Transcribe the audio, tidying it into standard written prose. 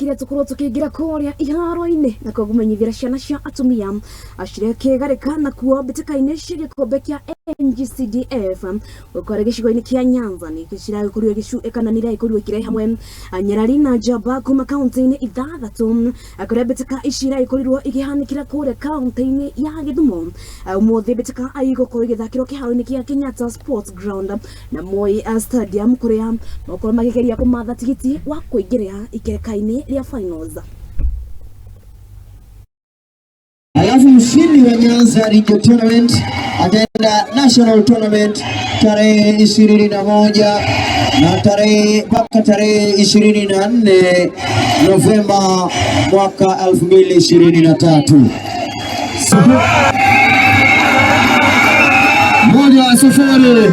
kiria tukorwo tukigira kuria iharo-ini na kogumenyithira ciana cia atumia acire kigarika na kuo mbitikaine cia gikombe kia NGCDF ukore gicigo-ini kia Nyanza ni gicira gikurio gicu ekananira ikurio kire hamwe Nyarari na Njaba kuma kaunti-ini ithathatu akuria mbitika icira ikurirwo igihanikira kuria kaunti-ini ya Githumo umuthi mbitika aigukorwo igithakirwo kiharo-ini kia Kenyatta Sports Ground na Moi Stadium kuria makorwo magigeria kumatha tigiti wa kuingiria ikereka-ini ria finals. Alafu mshindi wa Nyanza Region Tournament ataenda National Tournament tarehe 21 na tarehe 24 Novemba mwaka 2023. 1-0.